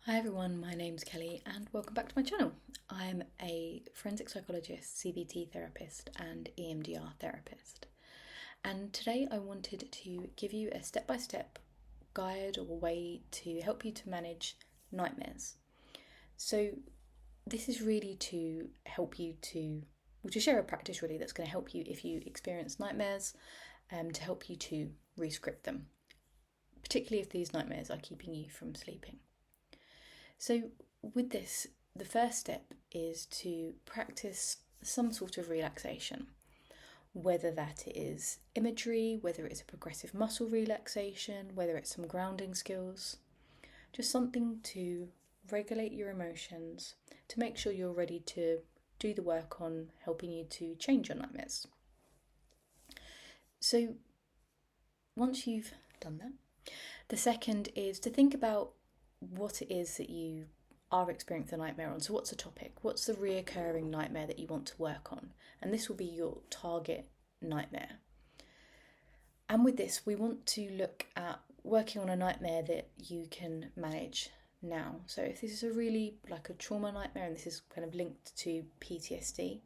Hi everyone, my name's Kelly and welcome back to my channel. I'm a forensic psychologist, CBT therapist and EMDR therapist. And today I wanted to give you a step-by-step guide or way to help you to manage nightmares. So this is really to help you to share a practice really that's going to help you if you experience nightmares, to help you to rescript them, particularly if these nightmares are keeping you from sleeping. So with this, the first step is to practice some sort of relaxation, whether that is imagery, whether it's a progressive muscle relaxation, whether it's some grounding skills, just something to regulate your emotions, to make sure you're ready to do the work on helping you to change your nightmares. So once you've done that, the second is to think about what it is that you are experiencing a nightmare on. So what's the topic? What's the reoccurring nightmare that you want to work on? And this will be your target nightmare. And with this, we want to look at working on a nightmare that you can manage now. So if this is a really like a trauma nightmare and this is kind of linked to PTSD,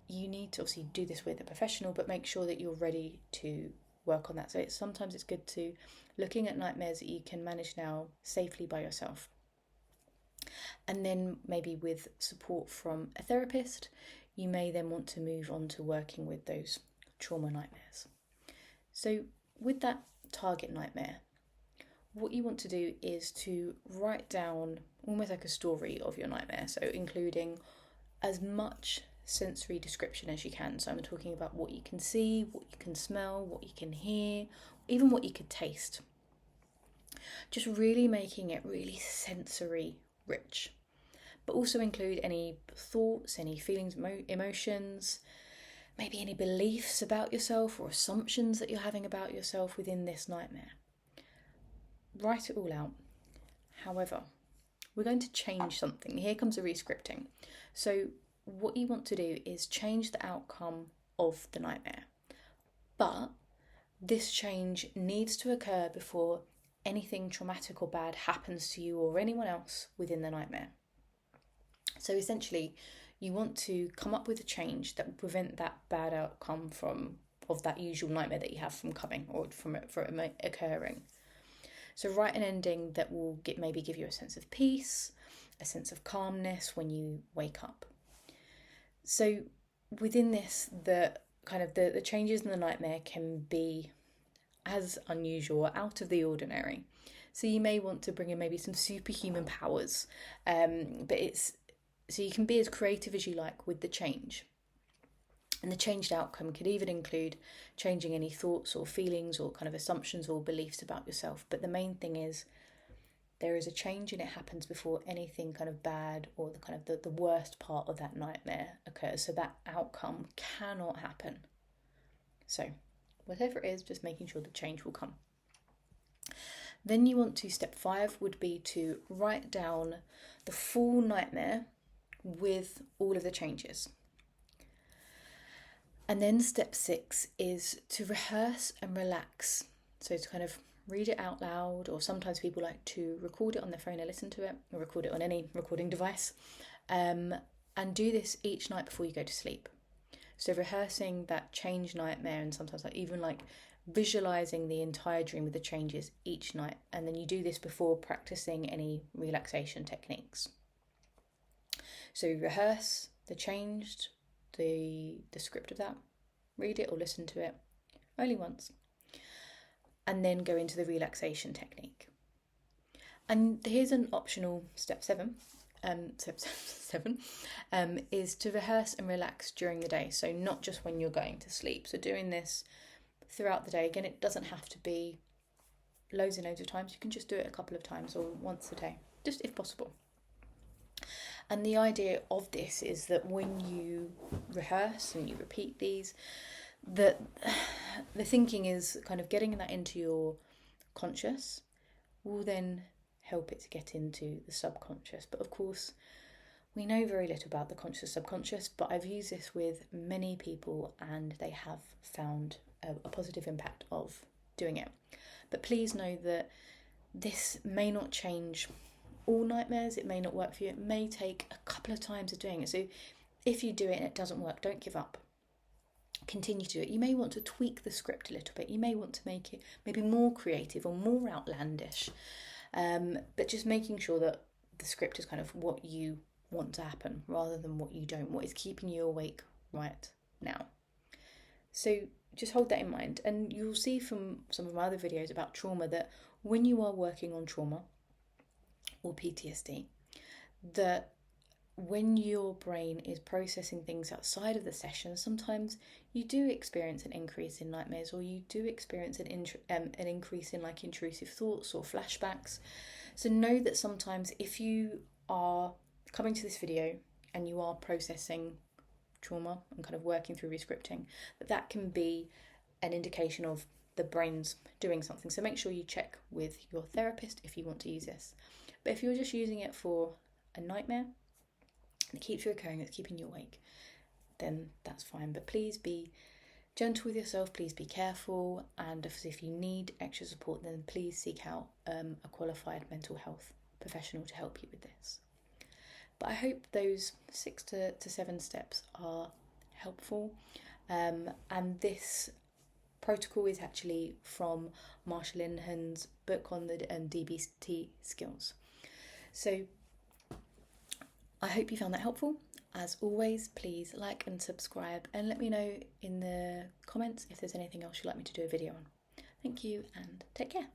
you need to obviously do this with a professional, but make sure that you're ready to work on that. So sometimes it's good to looking at nightmares that you can manage now safely by yourself. And then maybe with support from a therapist, you may then want to move on to working with those trauma nightmares. So with that target nightmare, what you want to do is to write down almost like a story of your nightmare. So including as much sensory description as you can. So I'm talking about what you can see, what you can smell, what you can hear, even what you could taste. Just really making it really sensory rich, but also include any thoughts, any feelings, emotions, maybe any beliefs about yourself or assumptions that you're having about yourself within this nightmare. Write it all out. However, we're going to change something. Here comes a rescripting. So what you want to do is change the outcome of the nightmare. But this change needs to occur before anything traumatic or bad happens to you or anyone else within the nightmare. So essentially, you want to come up with a change that will prevent that bad outcome of that usual nightmare that you have from coming or from it occurring. So write an ending that will maybe give you a sense of peace, a sense of calmness when you wake up. So within this, the changes in the nightmare can be as unusual or out of the ordinary. So you may want to bring in maybe some superhuman powers, so you can be as creative as you like with the change. And the changed outcome could even include changing any thoughts or feelings or kind of assumptions or beliefs about yourself. But the main thing is there is a change and it happens before anything kind of bad or the worst part of that nightmare occurs. So that outcome cannot happen. So whatever it is, just making sure the change will come. Then you want to, step 5 would be to write down the full nightmare with all of the changes. And then step 6 is to rehearse and relax. So to kind of read it out loud, or sometimes people like to record it on their phone and listen to it, or record it on any recording device, and do this each night before you go to sleep. So rehearsing that change nightmare, and sometimes even visualizing the entire dream with the changes each night, and then you do this before practicing any relaxation techniques. So rehearse the changed, the script of that, read it or listen to it only once, and then go into the relaxation technique. And here's an optional step 7. Step 7 is to rehearse and relax during the day. So not just when you're going to sleep. So doing this throughout the day. Again, it doesn't have to be loads and loads of times. You can just do it a couple of times or once a day, just if possible. And the idea of this is that when you rehearse and you repeat these, that the thinking is kind of getting that into your conscious will then help it to get into the subconscious. But of course, we know very little about the conscious subconscious, but I've used this with many people and they have found a positive impact of doing it. But please know that this may not change all nightmares, it may not work for you. It may take a couple of times of doing it. So if you do it and it doesn't work, don't give up. Continue to do it. You may want to tweak the script a little bit. You may want to make it maybe more creative or more outlandish. But just making sure that the script is kind of what you want to happen rather than what you don't, what is keeping you awake right now. So just hold that in mind. And you'll see from some of my other videos about trauma that when you are working on trauma or PTSD, that when your brain is processing things outside of the session, sometimes you do experience an increase in nightmares, or you do experience an increase in like intrusive thoughts or flashbacks. So know that sometimes if you are coming to this video and you are processing trauma and kind of working through rescripting, that can be an indication of the brain's doing something. So make sure you check with your therapist if you want to use this. But if you're just using it for a nightmare, and it keeps recurring, it's keeping you awake, then that's fine. But please be gentle with yourself, please be careful, and if you need extra support, then please seek out a qualified mental health professional to help you with this. But I hope those 6 to 7 steps are helpful, and this protocol is actually from Marsha Linehan's book on the DBT skills. So I hope you found that helpful. As always, please like and subscribe, and let me know in the comments if there's anything else you'd like me to do a video on. Thank you and take care.